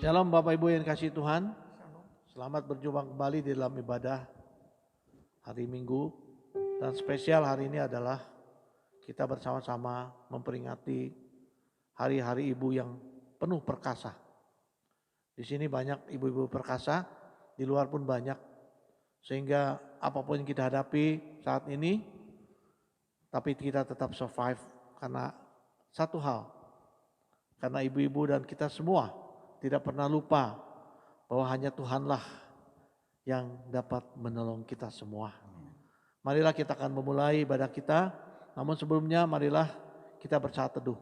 Shalom Bapak Ibu yang kasih Tuhan. Selamat berjumpa kembali di dalam ibadah hari Minggu. Dan spesial hari ini adalah kita bersama-sama memperingati hari-hari ibu yang penuh perkasa. Di sini banyak ibu-ibu perkasa, di luar pun banyak. Sehingga apapun yang kita hadapi saat ini, tapi kita tetap survive karena satu hal. Karena ibu-ibu dan kita semua tidak pernah lupa bahwa hanya Tuhanlah yang dapat menolong kita semua. Marilah kita akan memulai ibadah kita, namun sebelumnya marilah kita bersaat teduh.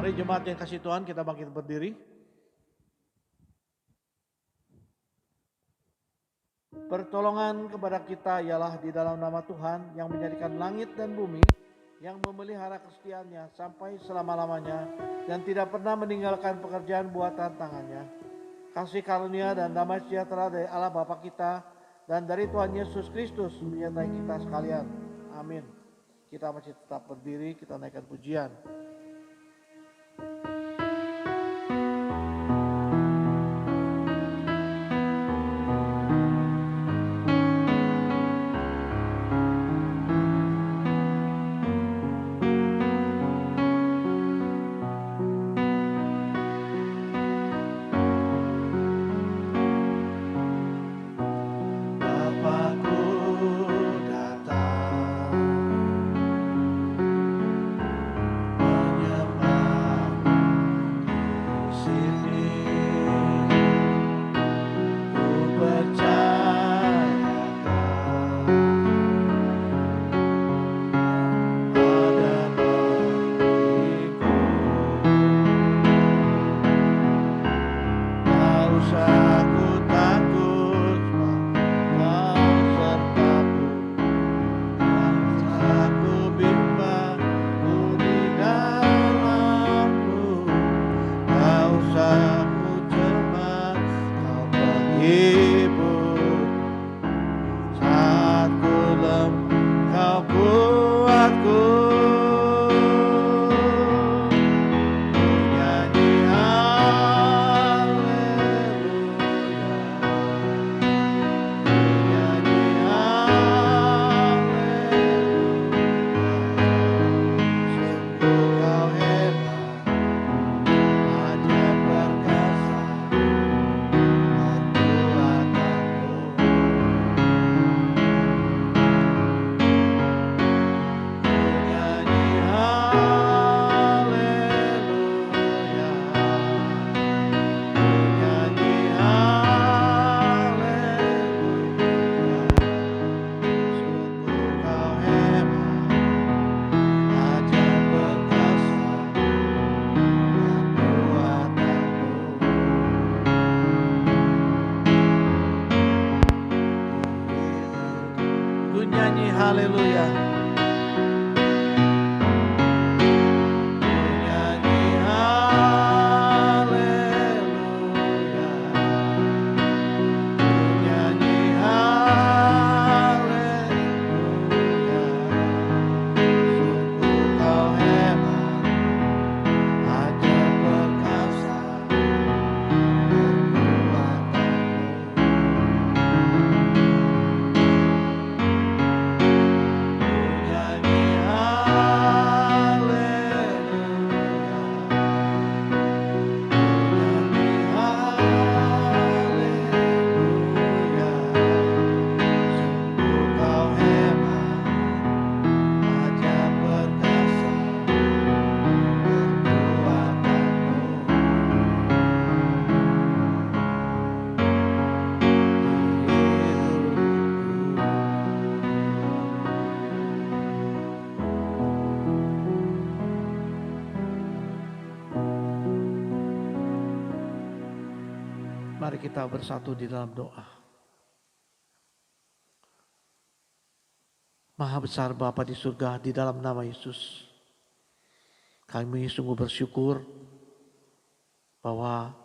Mari jemaat yang kasih Tuhan, kita bangkit berdiri. Pertolongan kepada kita ialah di dalam nama Tuhan yang menjadikan langit dan bumi, yang memelihara kesetiaannya sampai selama-lamanya dan tidak pernah meninggalkan pekerjaan buatan tangannya. Kasih karunia dan damai sejahtera dari Allah Bapa kita dan dari Tuhan Yesus Kristus menyertai kita sekalian. Amin. Kita masih tetap berdiri, kita naikkan pujian. mari kita bersatu di dalam doa. Maha besar Bapa di surga, di dalam nama Yesus, kami sungguh bersyukur bahwa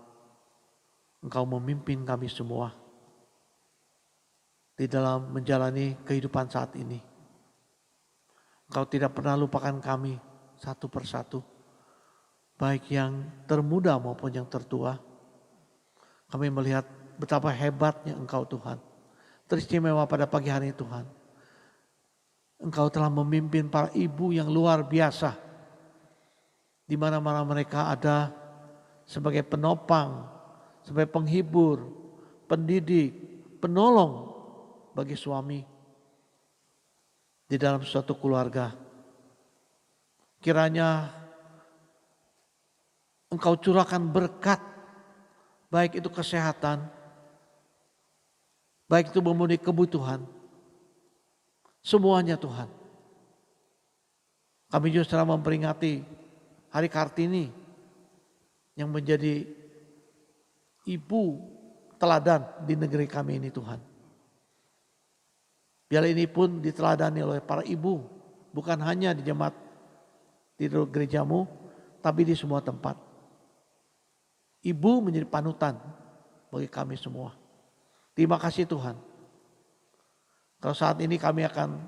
Engkau memimpin kami semua di dalam menjalani kehidupan saat ini. Engkau tidak pernah lupakan kami satu persatu, baik yang termuda maupun yang tertua. Kami melihat betapa hebatnya Engkau Tuhan, teristimewa pada pagi hari ini Tuhan. Engkau telah memimpin para ibu yang luar biasa, di mana-mana mereka ada sebagai penopang, sebagai penghibur, pendidik, penolong bagi suami di dalam suatu keluarga. Kiranya Engkau curahkan berkat, baik itu kesehatan, baik itu memenuhi kebutuhan, semuanya Tuhan. Kami juga sedang memperingati Hari Kartini yang menjadi ibu teladan di negeri kami ini Tuhan. Biar ini pun diteladani oleh para ibu, bukan hanya di jemaat di gerejamu, tapi di semua tempat. Ibu menjadi panutan bagi kami semua. Terima kasih Tuhan. Kalau saat ini kami akan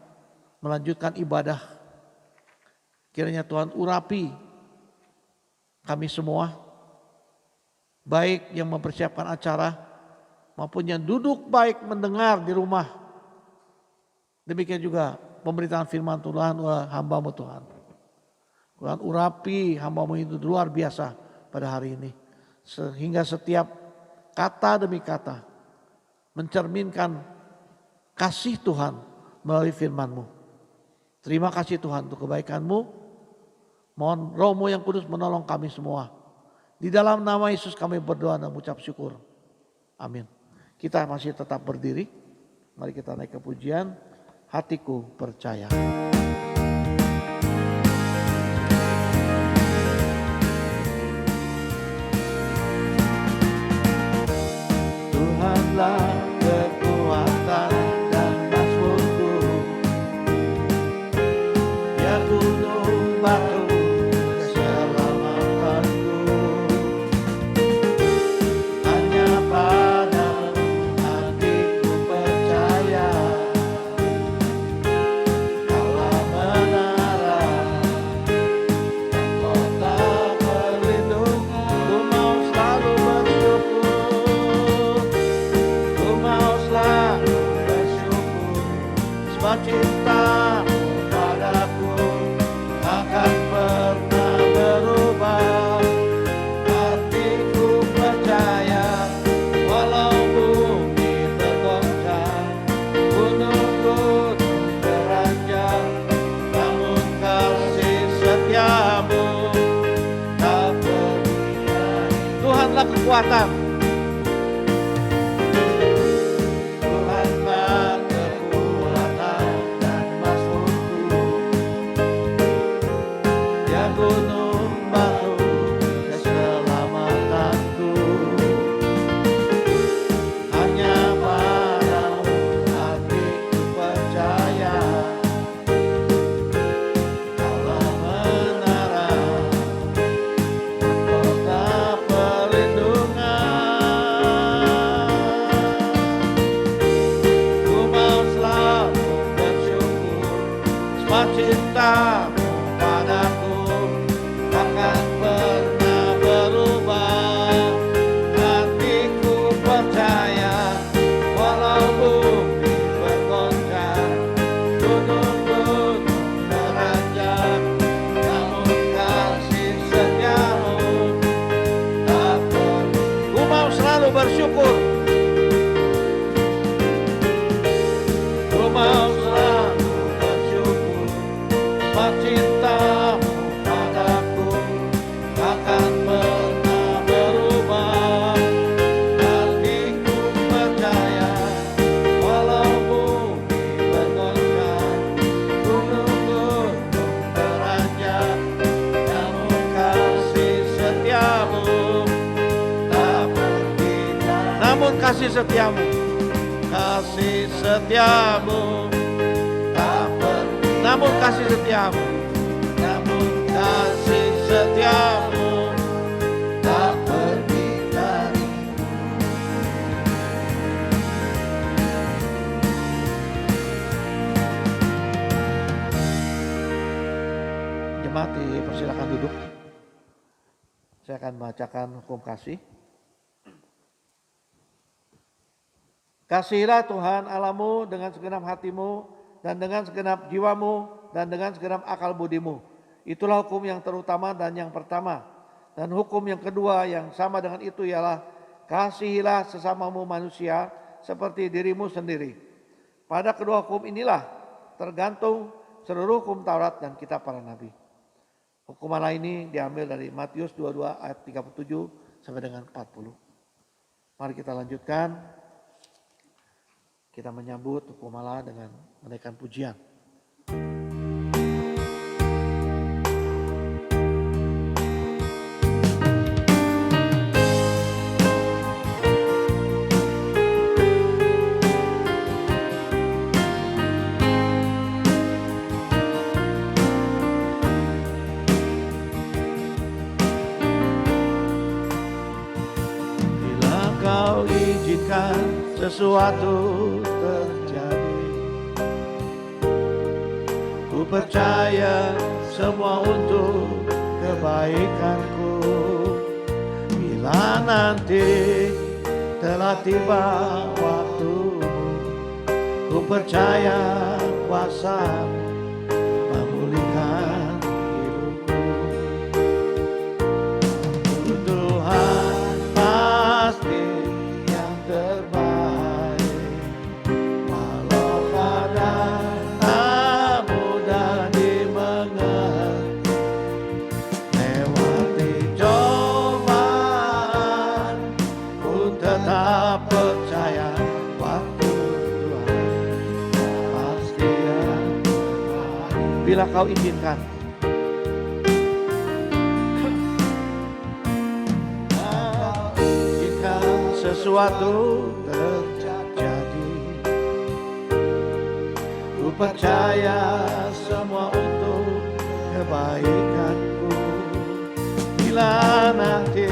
melanjutkan ibadah, kiranya Tuhan urapi kami semua, baik yang mempersiapkan acara maupun yang duduk baik mendengar di rumah. Demikian juga pemberitaan firman Tuhan oleh hamba-Mu Tuhan. Tuhan urapi hamba-Mu itu luar biasa pada hari ini. Sehingga setiap kata demi kata mencerminkan kasih Tuhan melalui firman-Mu. Terima kasih Tuhan untuk kebaikan-Mu. Mohon Roh-Mu yang kudus menolong kami semua. Di dalam nama Yesus kami berdoa dan mengucap syukur. Amin. Kita masih tetap berdiri. Mari kita naik ke pujian. Hatiku percaya. Tuhanlah kekuatan dan mazmurku, ya gunung batu keselamatanku. Hanya padamu hatiku percaya, Kaulah menara dan kota pelindung. Ku mau selalu bersyukur, ku mau selalu bersyukur. Sebab cinta-Mu padaku takkan pernah berubah. Hatiku percaya, walau bumi bergoncang, gunung-gunung beranjak, namun kasih setia-Mu tak bernilai. Tuhanlah kekuatan. Tuhanlah kekuatan dan mazmurku, ya gunung batu keselamatanku. Hanya padamu hatiku percaya, Kaulah menara dan kota perlindungan. Ku mau selalu bersyukur, sebab cinta-Mu padaku takkan pernah berubah. Hatiku percaya, walau bumi bergoncang, gunung-gunung beranjak, namun kasih setia-Mu tak pernah. Ku mau selalu bersyukur, ku mau selalu bersyukur. Sebab cinta-Mu padaku takkan pernah berubah. Hatiku percaya, walau bumi bergoncang, gunung-gunung beranjak, namun kasih setia-Mu tak berhenti. kasih setiamu, kasih setiamu tak pernah. Namun kasih setiamu, namun kasih setiamu tak pergi darimu. Jemaat dipersilakan duduk. Saya akan bacakan hukum kasih. Kasihilah Tuhan Allahmu dengan segenap hatimu dan dengan segenap jiwamu dan dengan segenap akal budimu. Itulah hukum yang terutama dan yang pertama. Dan hukum yang kedua yang sama dengan itu ialah kasihilah sesamamu manusia seperti dirimu sendiri. Pada kedua hukum inilah tergantung seluruh hukum Taurat dan kitab para nabi. Hukum Allah ini diambil dari Matius 22 ayat 37 sampai dengan 40. Mari kita lanjutkan. Kita menyambut hukum Allah dengan menaikkan pujian. Sesuatu terjadi, ku percaya semua untuk kebaikanku. Bila nanti telah tiba waktumu, ku percaya kuasa-Mu memulihkan hidupku. Tuhan pasti yang terbaik. Bila kau izinkan, izinkan sesuatu terjadi, ku percaya semua untuk kebaikanku. Bila nanti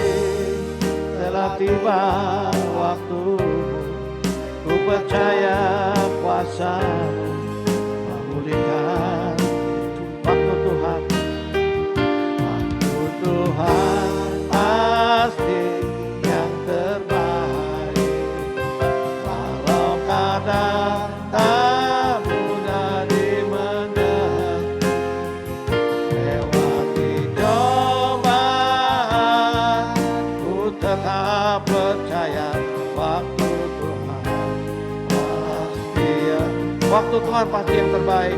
telah tiba waktumu, ku percaya kuasa-Mu memulihkan. Waktu Tuhan pasti yang terbaik. Walau kadang tak mudah dimengerti, lewati cobaan, ku tetap percaya waktu Tuhan pasti yang terbaik.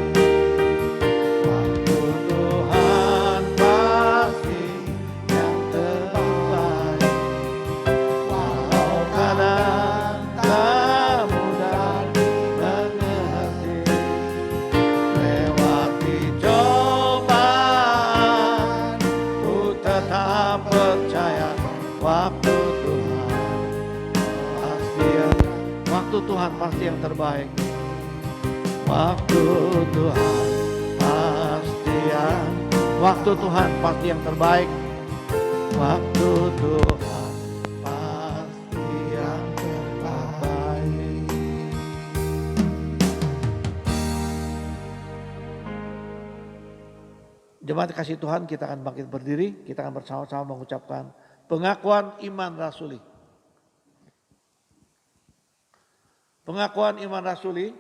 Tuhan pasti yang terbaik. Waktu Tuhan pasti yang terbaik. Waktu Tuhan pasti yang terbaik. Jemaat kasih Tuhan, kita akan bangkit berdiri. Kita akan bersama-sama mengucapkan pengakuan iman rasuli. Pengakuan iman rasuli.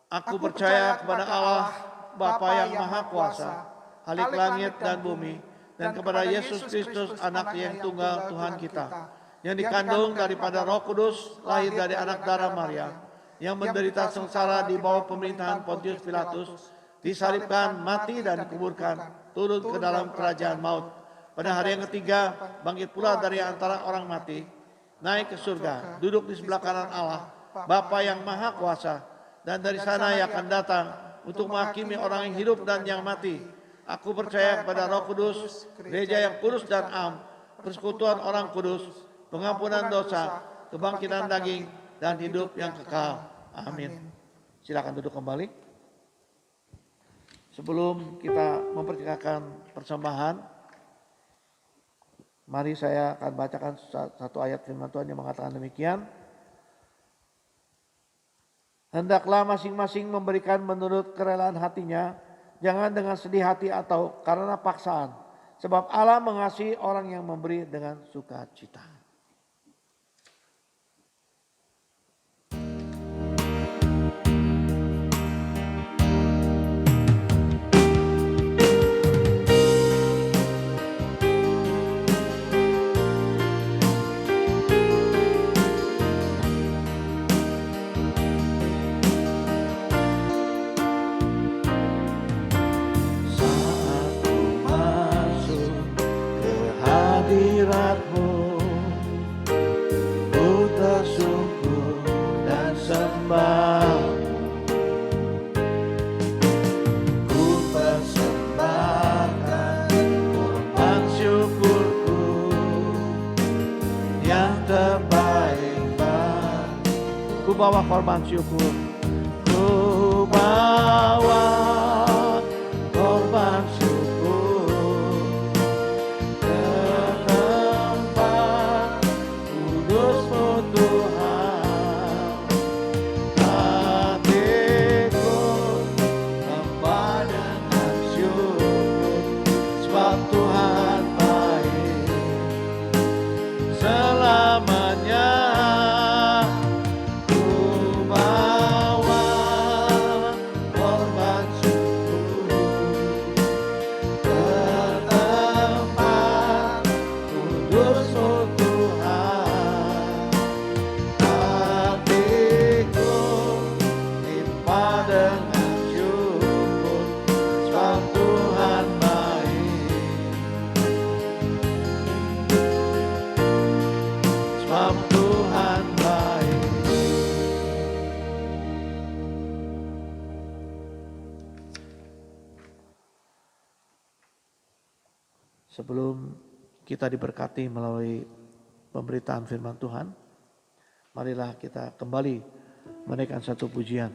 Aku percaya kepada Allah, Bapa yang Maha Kuasa, Khalik langit dan bumi, dan kepada Yesus Kristus, anak yang tunggal Tuhan kita, yang dikandung daripada Roh Kudus, lahir dari anak darah Maria, yang menderita sengsara di bawah pemerintahan Pontius Pilatus, disalibkan, mati dan dikuburkan, turun ke dalam kerajaan maut. Pada hari yang ketiga, bangkit pula dari antara orang mati, naik ke surga, duduk di sebelah kanan Allah, Bapa yang Maha Kuasa, dan dari sana ia akan datang untuk menghakimi orang yang hidup dan yang mati. Aku percaya kepada Roh Kudus, gereja yang kudus dan am, persekutuan orang kudus, pengampunan dosa, kebangkitan daging, dan hidup yang kekal. Amin. Silakan duduk kembali. Sebelum kita mempercayakan persembahan, mari saya akan bacakan satu ayat firman Tuhan yang mengatakan demikian. Hendaklah masing-masing memberikan menurut kerelaan hatinya, jangan dengan sedih hati atau karena paksaan. Sebab Allah mengasihi orang yang memberi dengan sukacita. Bawa korban syukur, ku bawa korban syukur ke tempat kudus-Mu Tuhan. Hatiku tambah dengan syukur, sebab Tuhan baik selamanya. Sebelum kita diberkati melalui pemberitaan firman Tuhan, marilah kita kembali menaikkan satu pujian.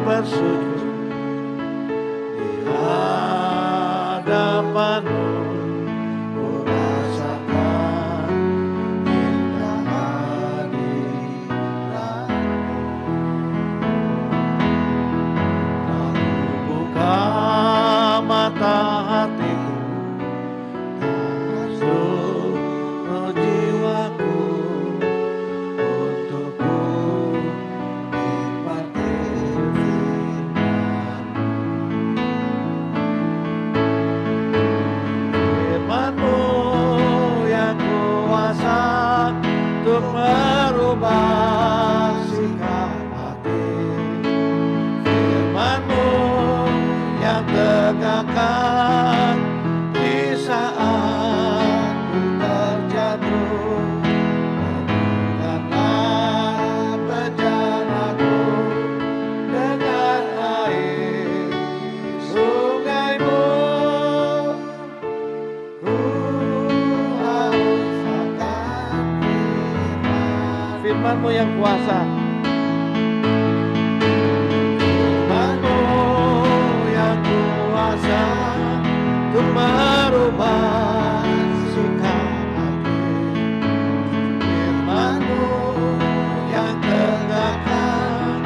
Bersujud di hadapan-Mu, ku rasakan indah hadirat-Mu. Lalu buka mata hatiku, seluruh jiwaku, untuk ku untuk merubah sikap hati. Firman-Mu yang tegakkan di saat ku terjatuh. Bukanlah bejanaku dengan air sungai-Mu. Firman-Mu yang kuasa, Firman-Mu yang kuasa untuk merubah sikap hati. Firman-Mu yang tegakkan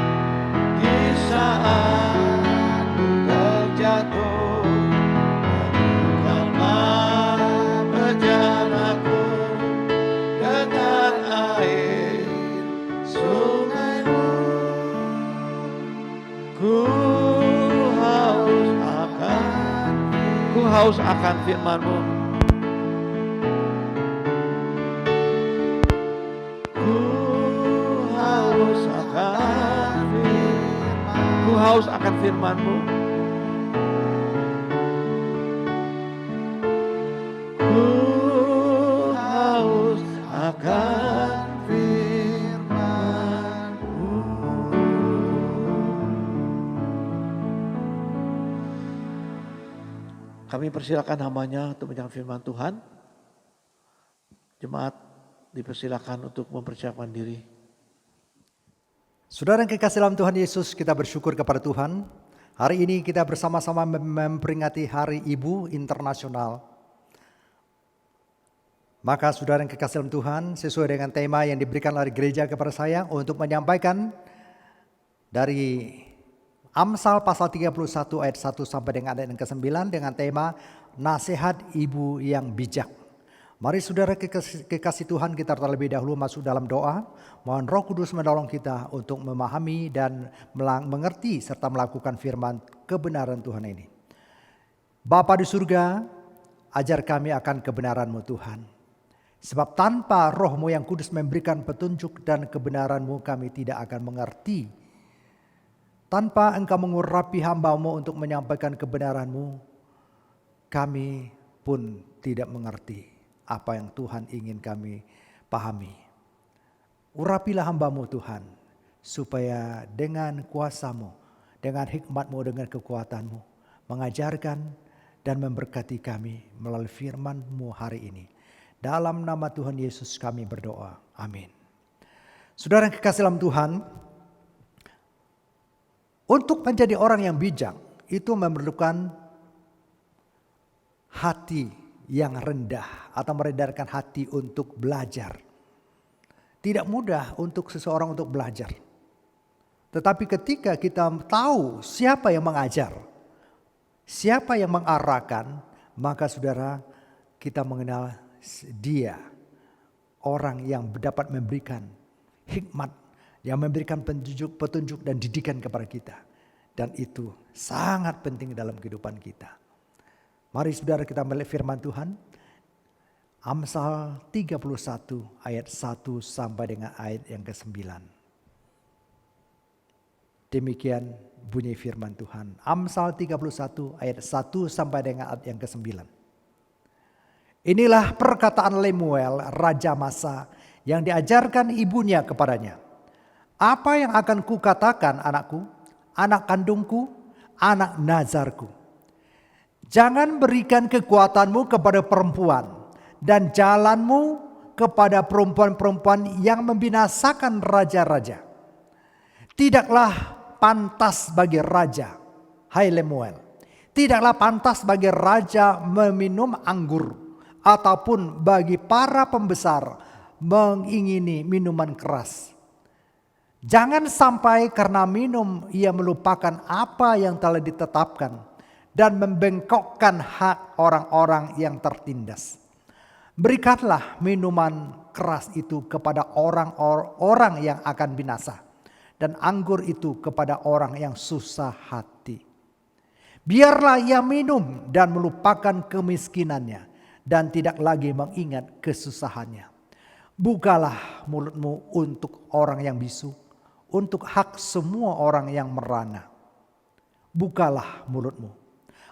di saat ku terjatuh. Bukanlah bejanaku dengan air sungai-Mu. Ku haus akan firman-Mu. Ku haus haus akan firman-Mu. Ku haus akan firman-Mu. Kami persilakan hamba-Nya untuk menyampaikan firman Tuhan. Jemaat dipersilakan untuk mempersiapkan diri. Saudara yang kekasih dalam Tuhan Yesus, kita bersyukur kepada Tuhan. Hari ini kita bersama-sama memperingati Hari Ibu Internasional. Maka saudara yang kekasih dalam Tuhan, sesuai dengan tema yang diberikan oleh gereja kepada saya untuk menyampaikan dari Amsal pasal 31 ayat 1 sampai dengan ayat yang ke-9 dengan tema Nasihat Ibu yang Bijak. Mari saudara kekasih Tuhan, kita terlebih dahulu masuk dalam doa. Mohon Roh Kudus menolong kita untuk memahami dan mengerti serta melakukan firman kebenaran Tuhan ini. Bapa di surga, ajar kami akan kebenaran-Mu Tuhan. Sebab tanpa Roh-Mu yang kudus memberikan petunjuk dan kebenaran-Mu, kami tidak akan mengerti. Tanpa Engkau mengurapi hamba-Mu untuk menyampaikan kebenaran-Mu, kami pun tidak mengerti apa yang Tuhan ingin kami pahami. Urapilah hamba-Mu Tuhan, supaya dengan kuasa-Mu, dengan hikmat-Mu, dengan kekuatan-Mu, mengajarkan dan memberkati kami melalui firman-Mu hari ini. Dalam nama Tuhan Yesus kami berdoa. Amin. Saudara yang kekasih dalam Tuhan, untuk menjadi orang yang bijak itu memerlukan hati yang rendah atau meredarkan hati untuk belajar. Tidak mudah untuk seseorang untuk belajar. Tetapi ketika kita tahu siapa yang mengajar, siapa yang mengarahkan, maka saudara kita mengenal dia, orang yang dapat memberikan hikmat, yang memberikan petunjuk dan didikan kepada kita. Dan itu sangat penting dalam kehidupan kita. Mari saudara kita melihat firman Tuhan. Amsal 31 ayat 1 sampai dengan ayat yang ke-9. Demikian bunyi firman Tuhan. Amsal 31 ayat 1 sampai dengan ayat yang ke-9. Inilah perkataan Lemuel, Raja Masa, yang diajarkan ibunya kepadanya. Apa yang akan kukatakan anakku, anak kandungku, anak nazarku. Jangan berikan kekuatanmu kepada perempuan dan jalanmu kepada perempuan-perempuan yang membinasakan raja-raja. Tidaklah pantas bagi raja, hai Lemuel. Tidaklah pantas bagi raja meminum anggur ataupun bagi para pembesar mengingini minuman keras. Jangan sampai karena minum ia melupakan apa yang telah ditetapkan dan membengkokkan hak orang-orang yang tertindas. Berikanlah minuman keras itu kepada orang-orang yang akan binasa, dan anggur itu kepada orang yang susah hati. Biarlah ia minum dan melupakan kemiskinannya, dan tidak lagi mengingat kesusahannya. Bukalah mulutmu untuk orang yang bisu, untuk hak semua orang yang merana. Bukalah mulutmu.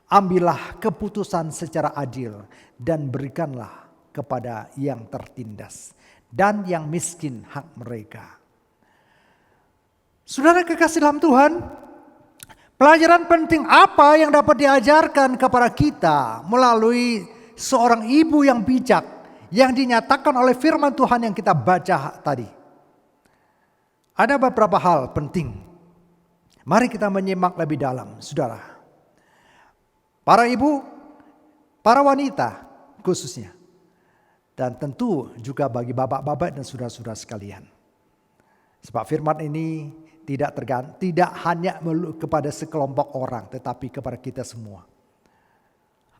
Ambillah keputusan secara adil dan berikanlah kepada yang tertindas dan yang miskin hak mereka. Saudara kekasih dalam Tuhan, pelajaran penting apa yang dapat diajarkan kepada kita melalui seorang ibu yang bijak yang dinyatakan oleh firman Tuhan yang kita baca tadi? Ada beberapa hal penting. Mari kita menyimak lebih dalam, saudara. Para ibu, para wanita khususnya. Dan tentu juga bagi bapak-bapak dan saudara-saudara sekalian. Sebab firman ini tidak hanya kepada sekelompok orang, tetapi kepada kita semua.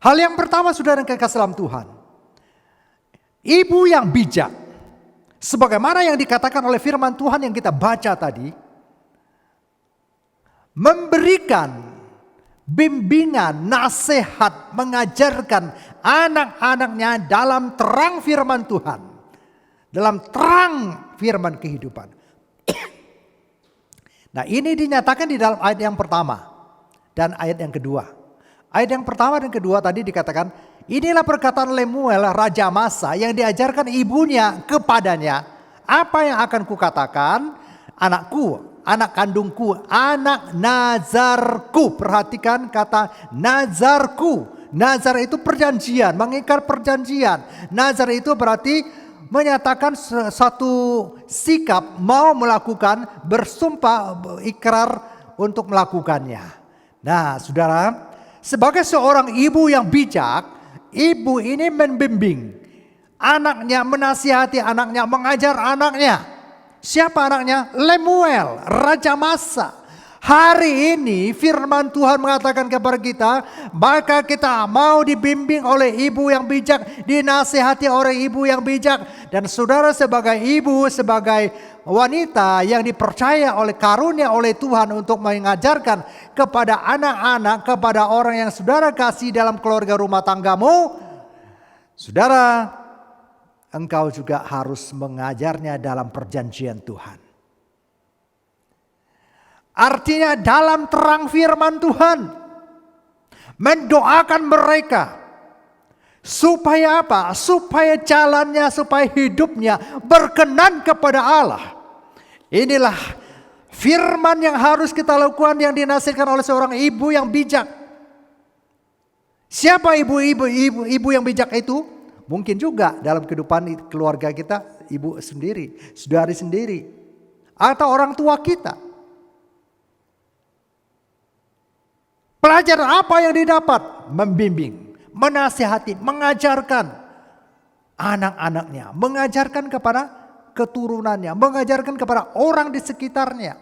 Hal yang pertama saudara yang kekasih dalam Tuhan. Ibu yang bijak. Sebagaimana yang dikatakan oleh firman Tuhan yang kita baca tadi. Memberikan bimbingan, nasihat, mengajarkan anak-anaknya dalam terang firman Tuhan. Dalam terang firman kehidupan. Nah, ini dinyatakan di dalam ayat yang pertama dan ayat yang kedua. Ayat yang pertama dan kedua tadi dikatakan, inilah perkataan Lemuel, raja Masa, yang diajarkan ibunya kepadanya. Apa yang akan kukatakan? Anakku, anak kandungku, anak nazarku. Perhatikan kata nazarku. Nazar itu perjanjian, mengikat perjanjian. Nazar itu berarti menyatakan satu sikap mau melakukan, bersumpah, ikrar untuk melakukannya. Nah, saudara, sebagai seorang ibu yang bijak, ibu ini membimbing anaknya, menasihati anaknya, mengajar anaknya. Siapa anaknya? Lemuel, raja Masa. Hari ini firman Tuhan mengatakan kepada kita, maka kita mau dibimbing oleh ibu yang bijak, dinasihati oleh ibu yang bijak. Dan saudara sebagai ibu, sebagai wanita yang dipercaya oleh karunia oleh Tuhan untuk mengajarkan kepada anak-anak, kepada orang yang saudara kasih dalam keluarga rumah tanggamu, saudara, engkau juga harus mengajarnya dalam perjanjian Tuhan. Artinya dalam terang firman Tuhan. Mendoakan mereka. Supaya apa? Supaya jalannya, supaya hidupnya berkenan kepada Allah. Inilah firman yang harus kita lakukan, yang dinasihatkan oleh seorang ibu yang bijak. Siapa ibu yang bijak itu? Mungkin juga dalam kehidupan keluarga kita, ibu sendiri, saudari sendiri, atau orang tua kita. Pelajaran apa yang didapat? Membimbing, menasihati, mengajarkan anak-anaknya, mengajarkan kepada keturunannya, mengajarkan kepada orang di sekitarnya.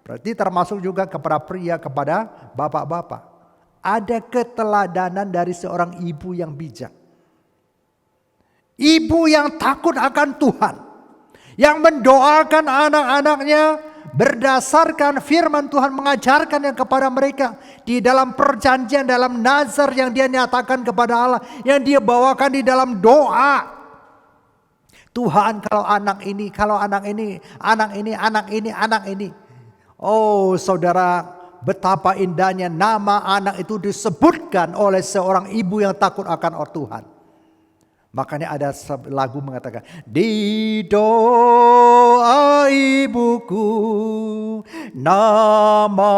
Berarti termasuk juga kepada pria, kepada bapak-bapak. Ada keteladanan dari seorang ibu yang bijak. Ibu yang takut akan Tuhan, yang mendoakan anak-anaknya berdasarkan firman Tuhan, mengajarkan yang kepada mereka di dalam perjanjian, dalam nazar yang dia nyatakan kepada Allah, yang dia bawakan di dalam doa. Tuhan, kalau anak ini, kalau anak ini, anak ini, anak ini, anak ini. Oh saudara, betapa indahnya nama anak itu disebutkan oleh seorang ibu yang takut akan Tuhan. Makanya ada lagu mengatakan, di doa ibuku namaku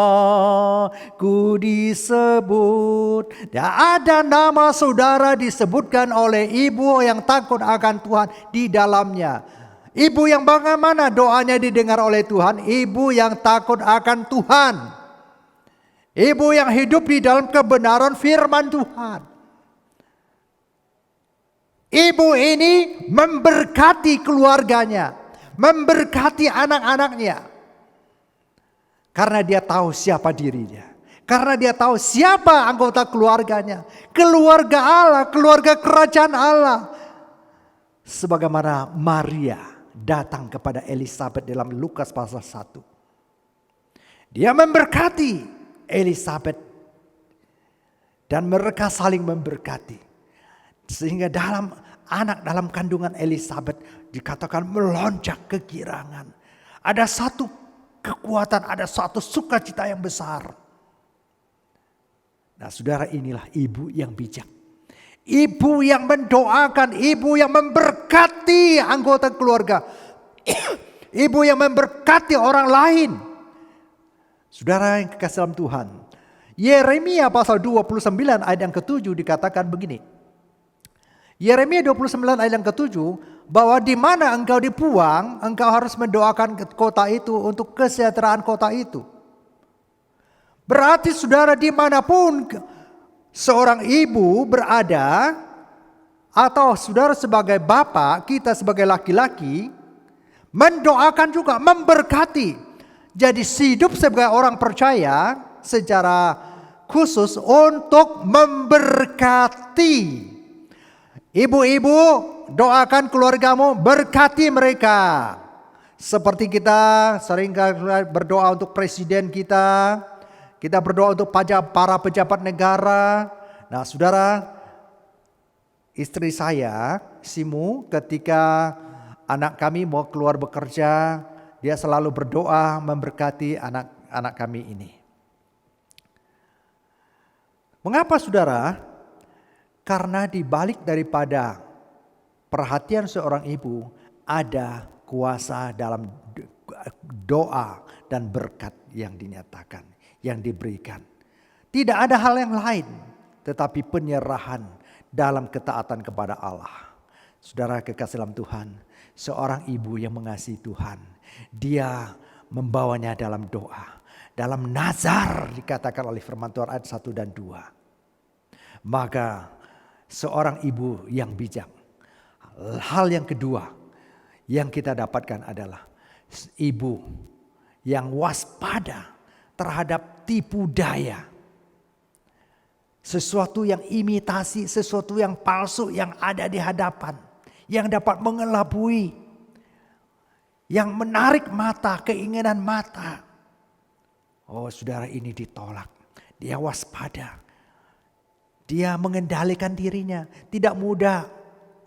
disebut. Dan ada nama saudara disebutkan oleh ibu yang takut akan Tuhan di dalamnya. Ibu yang bagaimana doanya didengar oleh Tuhan? Ibu yang takut akan Tuhan. Ibu yang hidup di dalam kebenaran firman Tuhan. Ibu ini memberkati keluarganya, memberkati anak-anaknya. Karena dia tahu siapa dirinya. Karena dia tahu siapa anggota keluarganya. Keluarga Allah, keluarga kerajaan Allah. Sebagaimana Maria datang kepada Elisabet dalam Lukas pasal 1. Dia memberkati Elisabet. Dan mereka saling memberkati. Sehingga dalam kandungan Elisabet dikatakan melonjak kegirangan. Ada satu kekuatan, ada satu sukacita yang besar. Nah saudara, inilah ibu yang bijak. Ibu yang mendoakan, ibu yang memberkati anggota keluarga. Ibu yang memberkati orang lain. Saudara yang kekasih dalam Tuhan. Yeremia pasal 29 ayat yang ke-7 dikatakan begini. Yeremia 29 ayat yang ke-7, bahwa di mana engkau dibuang, engkau harus mendoakan kota itu untuk kesejahteraan kota itu. Berarti saudara, dimanapun seorang ibu berada, atau saudara sebagai bapak, kita sebagai laki-laki, mendoakan juga, memberkati. Jadi hidup sebagai orang percaya secara khusus untuk memberkati. Ibu-ibu, doakan keluargamu, berkati mereka. Seperti kita sering berdoa untuk presiden kita. Kita berdoa untuk para pejabat negara. Nah saudara, istri saya, Simu, ketika anak kami mau keluar bekerja, dia selalu berdoa memberkati anak anak kami ini. Mengapa saudara? Karena di balik daripada perhatian seorang ibu ada kuasa dalam doa dan berkat yang dinyatakan, yang diberikan. Tidak ada hal yang lain tetapi penyerahan dalam ketaatan kepada Allah. Saudara kekasih dalam Tuhan, seorang ibu yang mengasihi Tuhan, dia membawanya dalam doa, dalam nazar dikatakan oleh firman Tuhan ayat 1 dan 2. Maka seorang ibu yang bijak. Hal yang kedua yang kita dapatkan adalah ibu yang waspada terhadap tipu daya. Sesuatu yang imitasi, sesuatu yang palsu yang ada di hadapan. Yang dapat mengelabui. Yang menarik mata, keinginan mata. Oh saudara, ini ditolak. Dia waspada. Dia mengendalikan dirinya. Tidak mudah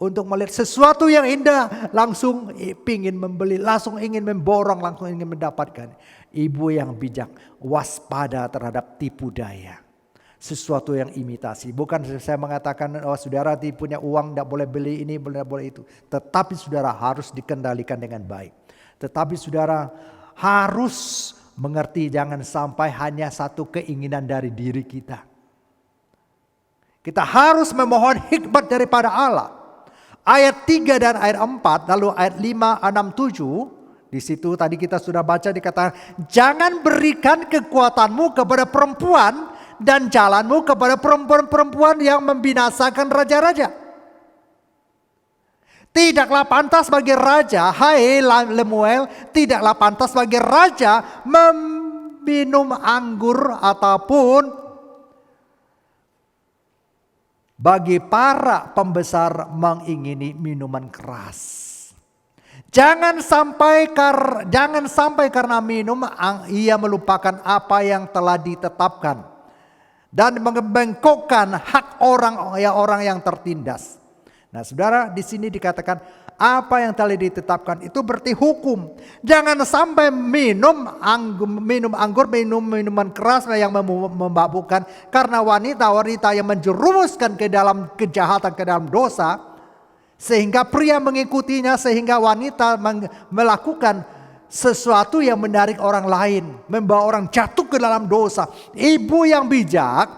untuk melihat sesuatu yang indah. Langsung ingin membeli, langsung ingin memborong, langsung ingin mendapatkan. Ibu yang bijak, waspada terhadap tipu daya. Sesuatu yang imitasi. Bukan saya mengatakan oh saudara punya uang tidak boleh beli ini, tidak boleh itu. Tetapi saudara harus dikendalikan dengan baik. Tetapi saudara harus mengerti jangan sampai hanya satu keinginan dari diri kita. Kita harus memohon hikmat daripada Allah. Ayat 3 dan ayat 4 lalu ayat 5, 6, 7. Di situ tadi kita sudah baca dikatakan jangan berikan kekuatanmu kepada perempuan dan jalanmu kepada perempuan-perempuan yang membinasakan raja-raja. Tidaklah pantas bagi raja, hai Lemuel, tidaklah pantas bagi raja meminum anggur ataupun bagi para pembesar mengingini minuman keras. Jangan sampai karena minum ia melupakan apa yang telah ditetapkan. Dan membengkokkan hak orang yang tertindas. Nah saudara, di sini dikatakan apa yang telah ditetapkan itu berarti hukum. Jangan sampai minum anggur, minuman keras yang memabukkan. Karena wanita-wanita yang menjerumuskan ke dalam kejahatan, ke dalam dosa. Sehingga pria mengikutinya, sehingga wanita melakukan sesuatu yang menarik orang lain, membawa orang jatuh ke dalam dosa. Ibu yang bijak,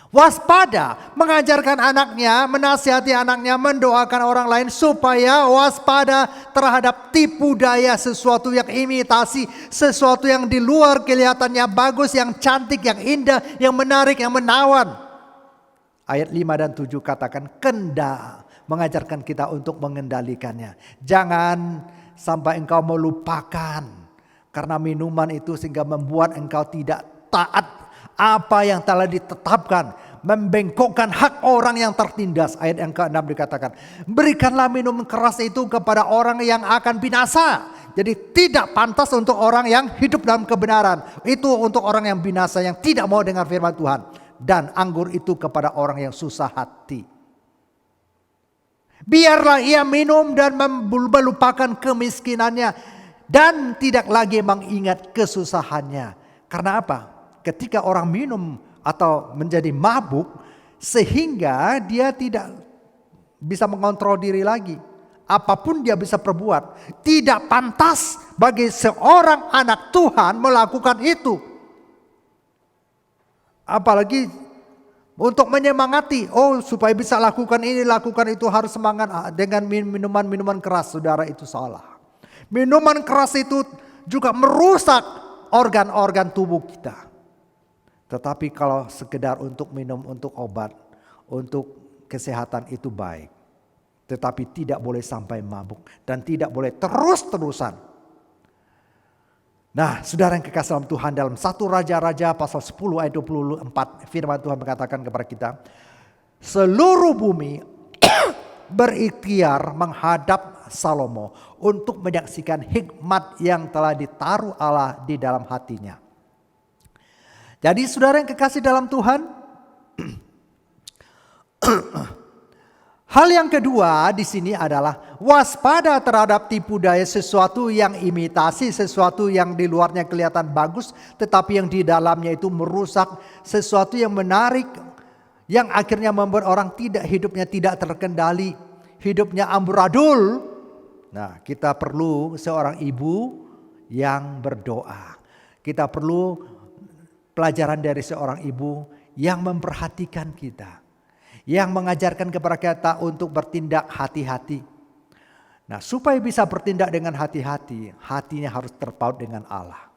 waspada, mengajarkan anaknya, menasihati anaknya, mendoakan orang lain supaya waspada terhadap tipu daya, sesuatu yang imitasi, sesuatu yang di luar kelihatannya bagus, yang cantik, yang indah, yang menarik, yang menawan. Ayat 5 dan 7 katakan mengajarkan kita untuk mengendalikannya. Jangan sampai engkau melupakan karena minuman itu sehingga membuat engkau tidak taat apa yang telah ditetapkan, membengkokkan hak orang yang tertindas. Ayat yang ke-6 dikatakan, berikanlah minum keras itu kepada orang yang akan binasa. Jadi tidak pantas untuk orang yang hidup dalam kebenaran. Itu untuk orang yang binasa, yang tidak mau dengar firman Tuhan. Dan anggur itu kepada orang yang susah hati. Biarlah ia minum dan melupakan kemiskinannya dan tidak lagi mengingat kesusahannya. Karena apa? Ketika orang minum atau menjadi mabuk sehingga dia tidak bisa mengontrol diri lagi. Apapun dia bisa perbuat. Tidak pantas bagi seorang anak Tuhan melakukan itu. Apalagi untuk menyemangati, supaya bisa lakukan ini, lakukan itu, harus semangat dengan minuman-minuman keras. Saudara, itu salah. Minuman keras itu juga merusak organ-organ tubuh kita. Tetapi kalau sekedar untuk minum, untuk obat, untuk kesehatan itu baik. Tetapi tidak boleh sampai mabuk dan tidak boleh terus-terusan. Nah, saudara yang kekasih dalam Tuhan, dalam 1 Raja-Raja pasal 10 ayat 24 firman Tuhan mengatakan kepada kita, seluruh bumi berikhtiar menghadap Salomo untuk menyaksikan hikmat yang telah ditaruh Allah di dalam hatinya. Jadi saudara yang kekasih dalam Tuhan, Hal yang kedua di sini adalah waspada terhadap tipu daya sesuatu yang imitasi, sesuatu yang di luarnya kelihatan bagus, tetapi yang di dalamnya itu merusak, sesuatu yang menarik, yang akhirnya membuat orang hidupnya tidak terkendali, hidupnya amburadul. Nah, kita perlu seorang ibu yang berdoa. Kita perlu pelajaran dari seorang ibu yang memperhatikan kita, yang mengajarkan kepada kita untuk bertindak hati-hati. Nah, supaya bisa bertindak dengan hati-hati, hatinya harus terpaut dengan Allah.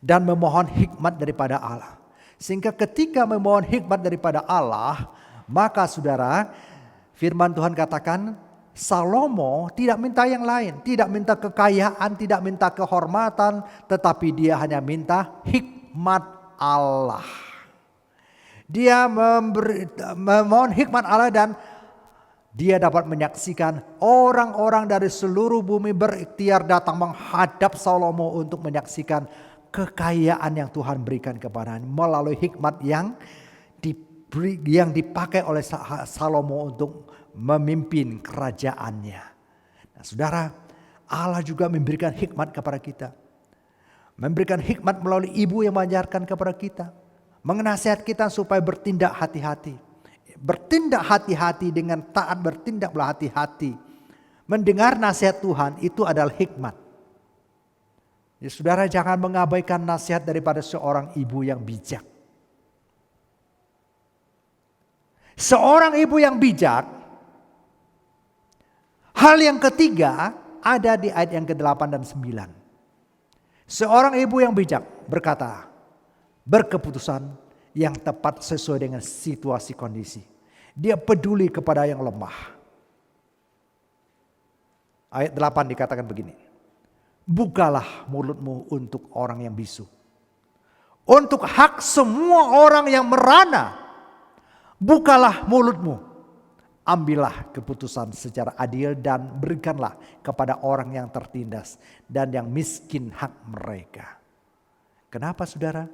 Dan memohon hikmat daripada Allah. Sehingga ketika memohon hikmat daripada Allah, maka saudara, firman Tuhan katakan, Salomo tidak minta yang lain. Tidak minta kekayaan, tidak minta kehormatan, tetapi dia hanya minta hikmat Allah. Dia memohon hikmat Allah dan dia dapat menyaksikan orang-orang dari seluruh bumi berikhtiar datang menghadap Salomo untuk menyaksikan kekayaan yang Tuhan berikan kepadanya melalui hikmat yang dipakai oleh Salomo untuk memimpin kerajaannya. Nah, saudara, Allah juga memberikan hikmat kepada kita. Memberikan hikmat melalui ibu yang mengajarkan kepada kita. Mengenasihat kita supaya bertindak hati-hati. Bertindak hati-hati dengan taat, bertindaklah hati-hati. Mendengar nasihat Tuhan itu adalah hikmat. Ya, saudara, jangan mengabaikan nasihat daripada seorang ibu yang bijak. Seorang ibu yang bijak, hal yang ketiga ada di ayat yang ke-8 dan 9. Seorang ibu yang bijak berkata, berkeputusan yang tepat sesuai dengan situasi kondisi. Dia peduli kepada yang lemah. Ayat 8 dikatakan begini. Bukalah mulutmu untuk orang yang bisu. Untuk hak semua orang yang merana. Bukalah mulutmu. Ambillah keputusan secara adil dan berikanlah kepada orang yang tertindas dan yang miskin hak mereka. Kenapa saudara?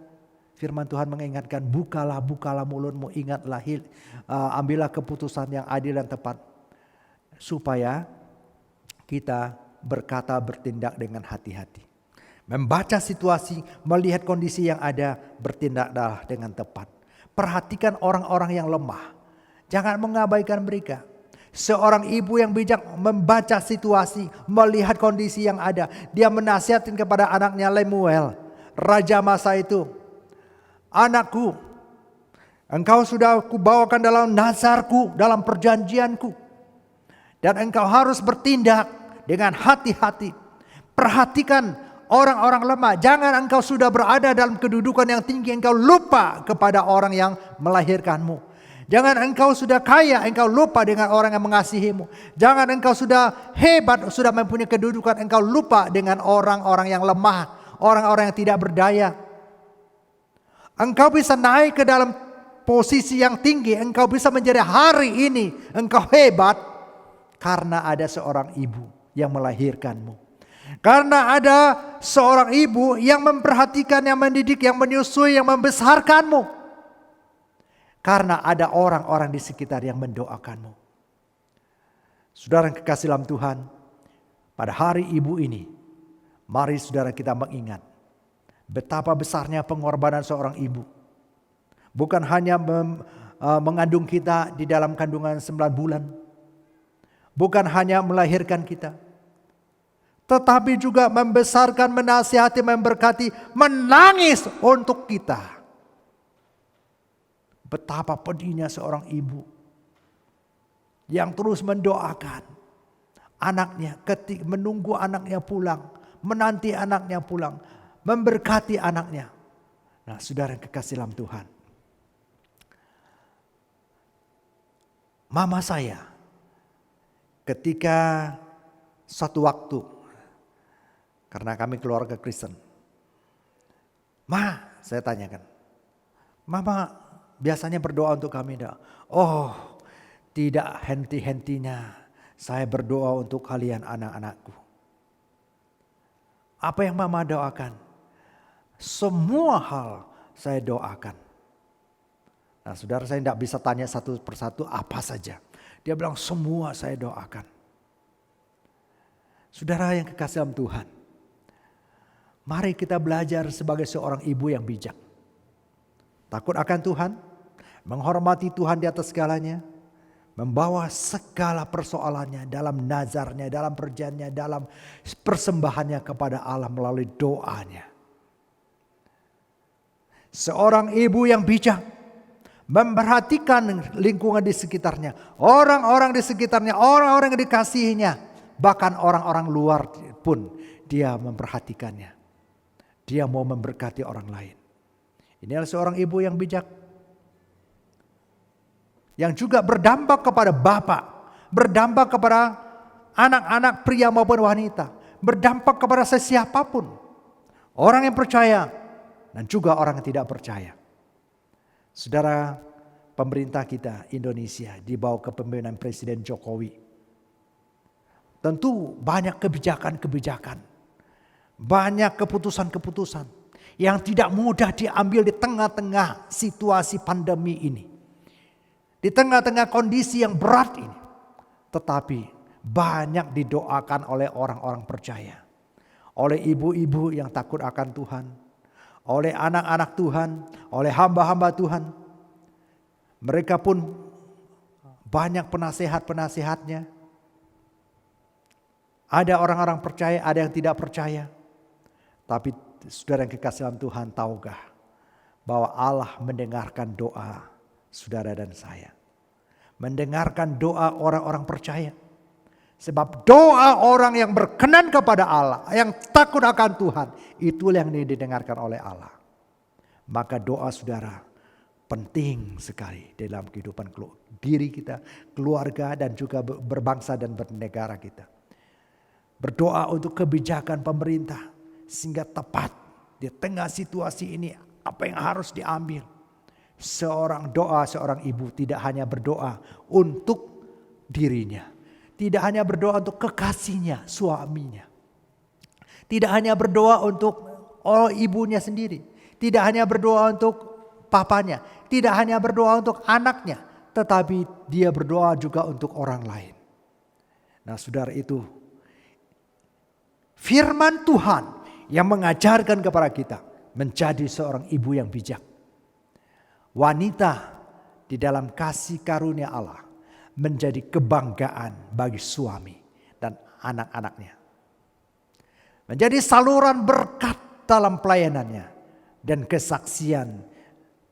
Firman Tuhan mengingatkan, bukalah mulutmu, ingatlah, ambillah keputusan yang adil dan tepat. Supaya kita berkata, bertindak dengan hati-hati. Membaca situasi, melihat kondisi yang ada, bertindaklah dengan tepat. Perhatikan orang-orang yang lemah. Jangan mengabaikan mereka. Seorang ibu yang bijak membaca situasi, melihat kondisi yang ada. Dia menasihatkan kepada anaknya Lemuel, raja masa itu. Anakku, engkau sudah kubawakan dalam nazarku, dalam perjanjianku. Dan engkau harus bertindak dengan hati-hati. Perhatikan orang-orang lemah. Jangan engkau sudah berada dalam kedudukan yang tinggi, engkau lupa kepada orang yang melahirkanmu. Jangan engkau sudah kaya, engkau lupa dengan orang yang mengasihimu. Jangan engkau sudah hebat, sudah mempunyai kedudukan, engkau lupa dengan orang-orang yang lemah, orang-orang yang tidak berdaya. Engkau bisa naik ke dalam posisi yang tinggi, engkau bisa menjadi hari ini, engkau hebat karena ada seorang ibu yang melahirkanmu. Karena ada seorang ibu yang memperhatikan, yang mendidik, yang menyusui, yang membesarkanmu. Karena ada orang-orang di sekitar yang mendoakanmu. Saudara yang kekasih dalam Tuhan, pada hari ibu ini, mari saudara kita mengingat betapa besarnya pengorbanan seorang ibu. Bukan hanya mengandung kita di dalam kandungan 9 bulan. Bukan hanya melahirkan kita. Tetapi juga membesarkan, menasihati, memberkati, menangis untuk kita. Betapa pedihnya seorang ibu yang terus mendoakan anaknya, menunggu anaknya pulang, menanti anaknya pulang, memberkati anaknya. Nah, saudara yang kekasih dalam Tuhan, mama saya ketika suatu waktu, karena kami keluarga Kristen, saya tanyakan, mama biasanya berdoa untuk kami enggak? Oh, tidak henti-hentinya saya berdoa untuk kalian anak-anakku. Apa yang mama doakan? Semua hal saya doakan. Nah, saudara, saya tidak bisa tanya satu persatu apa saja. Dia bilang semua saya doakan. Saudara yang kekasih dalam Tuhan, mari kita belajar sebagai seorang ibu yang bijak. Takut akan Tuhan, menghormati Tuhan di atas segalanya, membawa segala persoalannya dalam nazarnya, dalam perjanjiannya, dalam persembahannya kepada Allah melalui doanya. Seorang ibu yang bijak memperhatikan lingkungan di sekitarnya, orang-orang di sekitarnya, orang-orang yang dikasihinya, bahkan orang-orang luar pun dia memperhatikannya. Dia mau memberkati orang lain. Ini adalah seorang ibu yang bijak. Yang juga berdampak kepada bapak, berdampak kepada anak-anak pria maupun wanita, berdampak kepada sesiapapun. Orang yang percaya dan juga orang yang tidak percaya. Saudara, pemerintah kita Indonesia di bawah kepemimpinan Presiden Jokowi, tentu banyak kebijakan-kebijakan, banyak keputusan-keputusan yang tidak mudah diambil di tengah-tengah situasi pandemi ini. Di tengah-tengah kondisi yang berat ini. Tetapi banyak didoakan oleh orang-orang percaya. Oleh ibu-ibu yang takut akan Tuhan. Oleh anak-anak Tuhan. Oleh hamba-hamba Tuhan. Mereka pun banyak penasehat-penasehatnya. Ada orang-orang percaya, ada yang tidak percaya. Tapi saudara yang kekasih dalam Tuhan, tahukah bahwa Allah mendengarkan doa saudara dan saya. Mendengarkan doa orang-orang percaya. Sebab doa orang yang berkenan kepada Allah, yang takut akan Tuhan, itulah yang didengarkan oleh Allah. Maka doa saudara penting sekali dalam kehidupan diri kita, keluarga, dan juga berbangsa dan bernegara kita. Berdoa untuk kebijakan pemerintah sehingga tepat di tengah situasi ini apa yang harus diambil. Seorang ibu tidak hanya berdoa untuk dirinya. Tidak hanya berdoa untuk kekasihnya, suaminya. Tidak hanya berdoa untuk ibunya sendiri. Tidak hanya berdoa untuk papanya. Tidak hanya berdoa untuk anaknya. Tetapi dia berdoa juga untuk orang lain. Nah saudara, itu firman Tuhan yang mengajarkan kepada kita menjadi seorang ibu yang bijak. Wanita di dalam kasih karunia Allah menjadi kebanggaan bagi suami dan anak-anaknya. Menjadi saluran berkat dalam pelayanannya dan kesaksian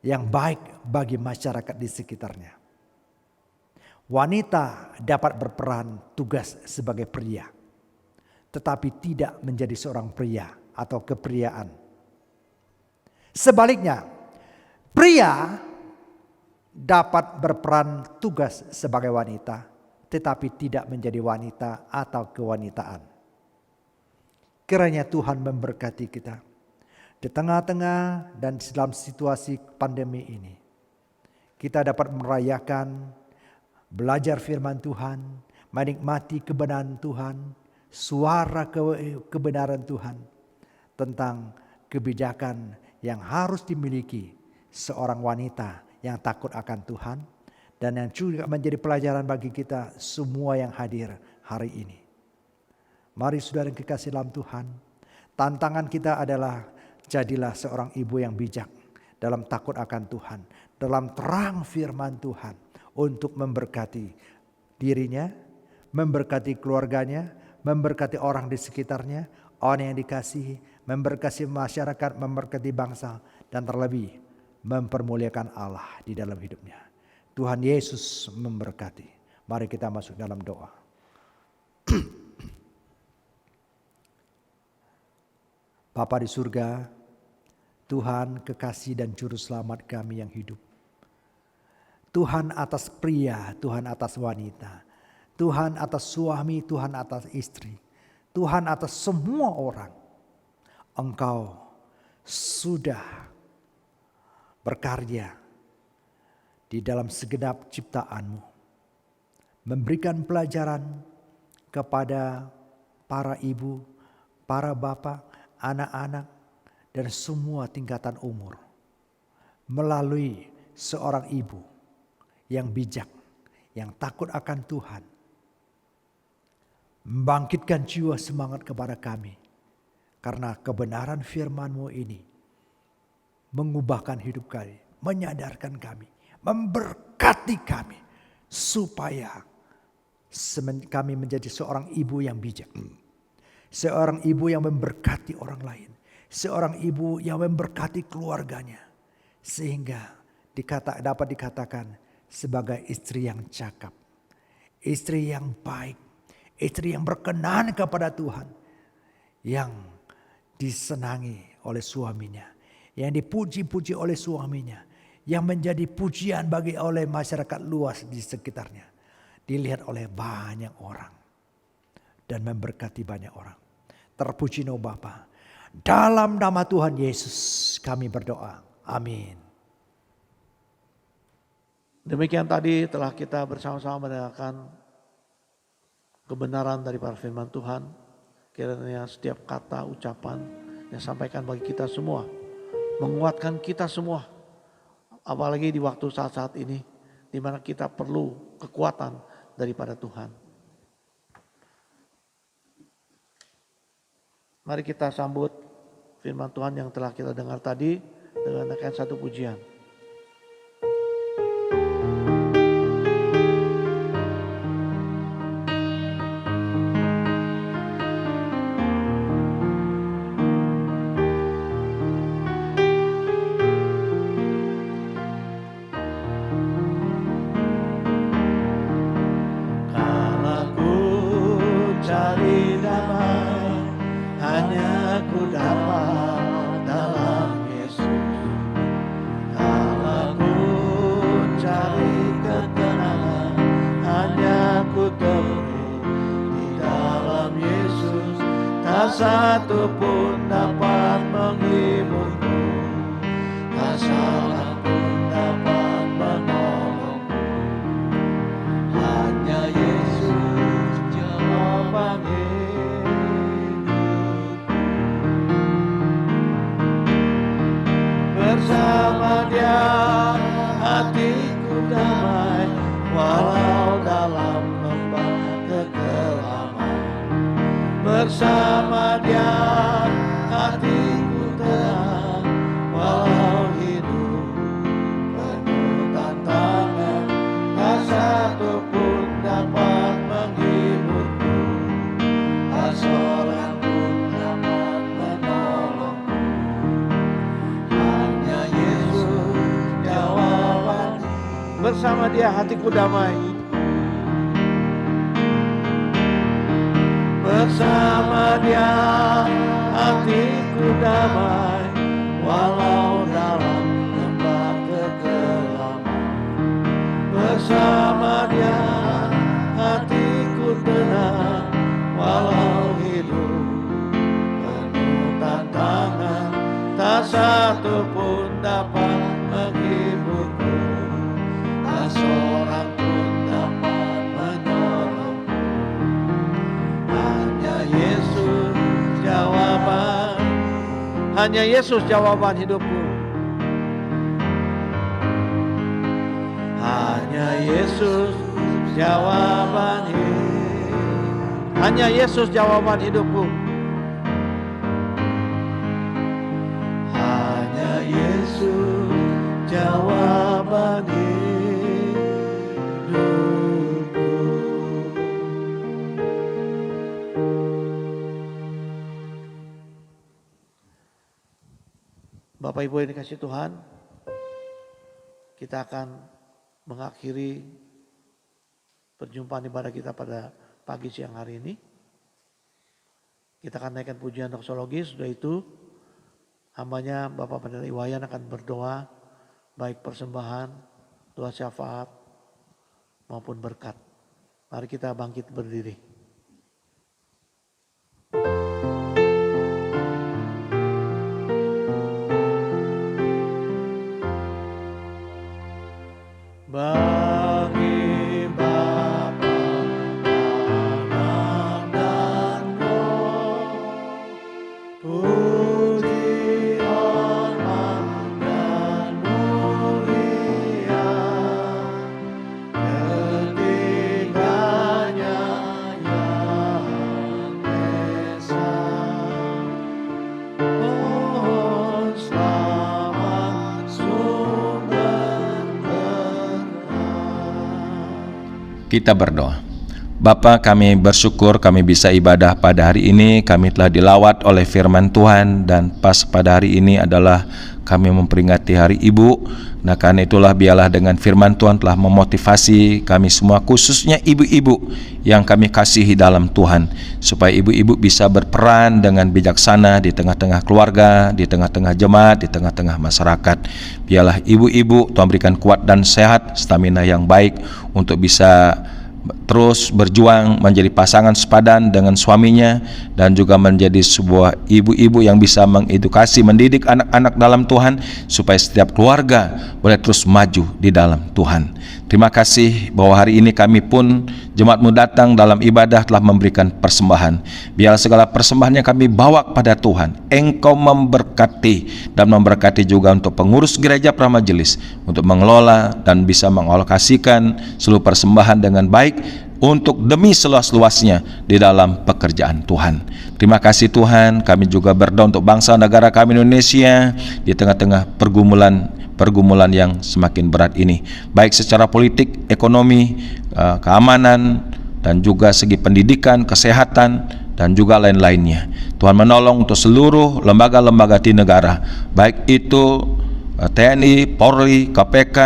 yang baik bagi masyarakat di sekitarnya. Wanita dapat berperan tugas sebagai pria, tetapi tidak menjadi seorang pria atau kepriaan. Sebaliknya, pria dapat berperan tugas sebagai wanita, tetapi tidak menjadi wanita atau kewanitaan. Kiranya Tuhan memberkati kita di tengah-tengah dan dalam situasi pandemi ini. Kita dapat merayakan, belajar firman Tuhan, menikmati kebenaran Tuhan, suara kebenaran Tuhan tentang kebijakan yang harus dimiliki seorang wanita yang takut akan Tuhan, dan yang juga menjadi pelajaran bagi kita semua yang hadir hari ini. Mari saudara yang kekasih dalam Tuhan, tantangan kita adalah jadilah seorang ibu yang bijak dalam takut akan Tuhan, dalam terang firman Tuhan untuk memberkati dirinya, memberkati keluarganya, memberkati orang di sekitarnya, orang yang dikasihi, memberkati masyarakat, memberkati bangsa, dan terlebih mempermuliakan Allah di dalam hidupnya. Tuhan Yesus memberkati. Mari kita masuk dalam doa. Bapa di surga, Tuhan kekasih dan juru selamat kami yang hidup. Tuhan atas pria, Tuhan atas wanita, Tuhan atas suami, Tuhan atas istri, Tuhan atas semua orang. Engkau sudah berkarya di dalam segenap ciptaanmu, memberikan pelajaran kepada para ibu, para bapak, anak-anak, dan semua tingkatan umur melalui seorang ibu yang bijak, yang takut akan Tuhan. Membangkitkan jiwa semangat kepada kami. Karena kebenaran firman-Mu ini mengubahkan hidup kami, menyadarkan kami, memberkati kami. Supaya kami menjadi seorang ibu yang bijak. Seorang ibu yang memberkati orang lain. Seorang ibu yang memberkati keluarganya. Sehingga dapat dikatakan sebagai istri yang cakap. Istri yang baik. Istri yang berkenan kepada Tuhan. Yang disenangi oleh suaminya. Yang dipuji-puji oleh suaminya. Yang menjadi pujian oleh masyarakat luas di sekitarnya. Dilihat oleh banyak orang. Dan memberkati banyak orang. Terpuji nama Bapa. Dalam nama Tuhan Yesus kami berdoa. Amin. Demikian tadi telah kita bersama-sama mendengarkan kebenaran dari para firman Tuhan. Kiranya setiap kata ucapan yang disampaikan bagi kita semua. Menguatkan kita semua. Apalagi di waktu saat-saat ini. Di mana kita perlu kekuatan daripada Tuhan. Mari kita sambut firman Tuhan yang telah kita dengar tadi dengan menaikkan satu pujian. Satu pun dapat menghiburku, tak salah pun dapat menolongku. Hanya Yesus jawaban hidupku. Bersama Dia hatiku damai, walau dalam lembah kekelaman. Bersama Dia hatiku tenang, walau hidup penuh tantangan. Tak satu pun dapat menghiburku, tak seorang pun dapat menolongku. Hanya Yesus jawaban. Bersama Dia hatiku damai. Bersama Dia hatiku damai, walau dalam lembah kekelaman. Bersama Dia hatiku tenang, walau hidup penuh tantangan. Tak satu pun dapat menghiburku, tak seorang pun dapat menolongku. Yesus jawaban, hanya Yesus jawaban hidupku. Hanya Yesus jawaban hidup. Hanya Yesus jawaban hidupku. Hanya Yesus jawaban hidupku. Bapak Ibu yang dikasihi Tuhan, kita akan mengakhiri perjumpaan ibadah kita pada pagi siang hari ini. Kita akan naikkan pujian doksologi. Sudah itu hambanya Bapak Pendeta Iwayan akan berdoa baik persembahan, doa syafaat maupun berkat. Mari kita bangkit berdiri. Bagi Bapa, Anak dan Roh, puji, hormat dan mulia, Kita berdoa. Bapa, kami bersyukur kami bisa ibadah pada hari ini. Kami telah dilawat oleh firman Tuhan, dan pas pada hari ini adalah kami memperingati Hari Ibu. Nah, karena itulah biarlah dengan firman Tuhan telah memotivasi kami semua, khususnya ibu-ibu yang kami kasihi dalam Tuhan, supaya ibu-ibu bisa berperan dengan bijaksana di tengah-tengah keluarga, di tengah-tengah jemaat, di tengah-tengah masyarakat. Biarlah ibu-ibu Tuhan berikan kuat dan sehat, stamina yang baik untuk bisa terus berjuang menjadi pasangan sepadan dengan suaminya, dan juga menjadi sebuah ibu-ibu yang bisa mengedukasi, mendidik anak-anak dalam Tuhan, supaya setiap keluarga boleh terus maju di dalam Tuhan. Terima kasih bahwa hari ini kami pun jemaatmu datang dalam ibadah telah memberikan persembahan. Biar segala persembahan yang kami bawa kepada Tuhan, Engkau memberkati, dan memberkati juga untuk pengurus gereja pramajelis untuk mengelola dan bisa mengalokasikan seluruh persembahan dengan baik untuk demi seluas-luasnya di dalam pekerjaan Tuhan. Terima kasih Tuhan. Kami juga berdoa untuk bangsa negara kami Indonesia di tengah-tengah pergumulan yang semakin berat ini, baik secara politik, ekonomi, keamanan, dan juga segi pendidikan, kesehatan, dan juga lain-lainnya. Tuhan menolong untuk seluruh lembaga-lembaga di negara, baik itu TNI, Polri, KPK,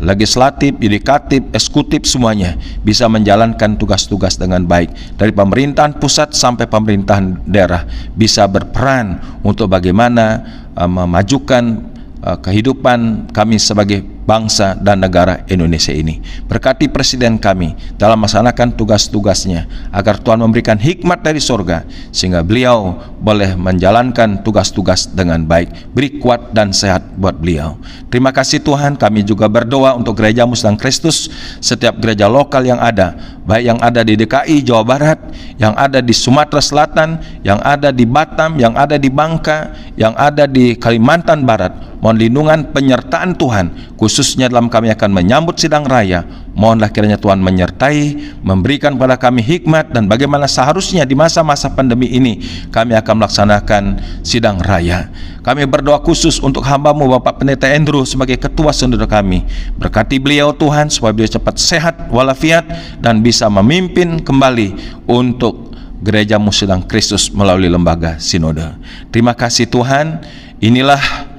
legislatif, yudikatif, eksekutif, semuanya bisa menjalankan tugas-tugas dengan baik. Dari pemerintahan pusat sampai pemerintahan daerah bisa berperan untuk bagaimana memajukan kehidupan kami sebagai bangsa dan negara Indonesia ini. Berkati presiden kami dalam melaksanakan tugas-tugasnya, agar Tuhan memberikan hikmat dari surga sehingga beliau boleh menjalankan tugas-tugas dengan baik. Beri kuat dan sehat buat beliau. Terima kasih Tuhan. Kami juga berdoa untuk gereja Muslim Kristus, setiap gereja lokal yang ada, baik yang ada di DKI, Jawa Barat, yang ada di Sumatera Selatan, yang ada di Batam, yang ada di Bangka, yang ada di Kalimantan Barat. Mohon lindungan penyertaan Tuhan, khususnya dalam kami akan menyambut sidang raya. Mohonlah kiranya Tuhan menyertai, memberikan kepada kami hikmat, dan bagaimana seharusnya di masa-masa pandemi ini kami akan melaksanakan sidang raya. Kami berdoa khusus untuk hamba-Mu Bapak Pendeta Andrew sebagai ketua saudara kami. Berkati beliau Tuhan, supaya beliau cepat sehat walafiat dan bisa memimpin kembali untuk gereja Muslim Kristus melalui lembaga sinode. Terima kasih Tuhan. Inilah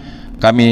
kami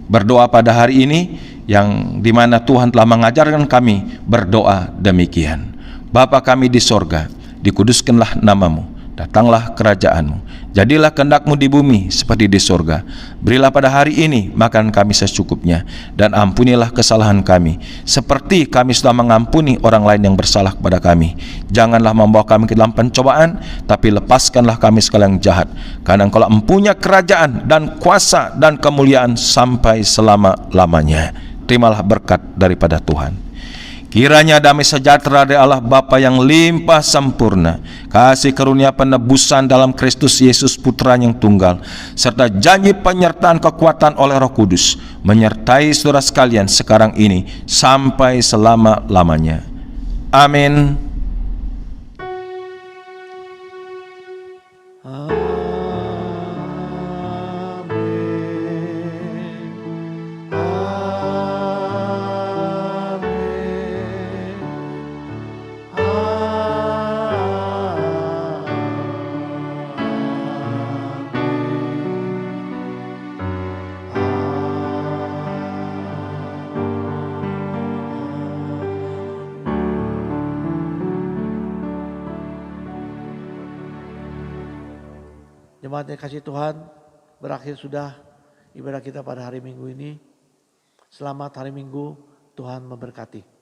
berdoa pada hari ini, yang dimana Tuhan telah mengajarkan kami berdoa demikian. Bapa kami di sorga, dikuduskanlah namamu, datanglah kerajaan-Mu, jadilah kehendak-Mu di bumi seperti di sorga. Berilah pada hari ini makan kami secukupnya, dan ampunilah kesalahan kami seperti kami sudah mengampuni orang lain yang bersalah kepada kami. Janganlah membawa kami ke dalam pencobaan, tapi lepaskanlah kami segala yang jahat, karena Engkau mempunyai kerajaan dan kuasa dan kemuliaan sampai selama-lamanya. Terimalah berkat daripada Tuhan. Kiranya damai sejahtera dari Allah Bapa yang limpah sempurna, kasih karunia penebusan dalam Kristus Yesus Putra yang tunggal, serta janji penyertaan kekuatan oleh Roh Kudus menyertai saudara sekalian sekarang ini sampai selama-lamanya. Amin. Jemaat yang kasih Tuhan, berakhir sudah ibadah kita pada hari Minggu ini. Selamat hari Minggu, Tuhan memberkati.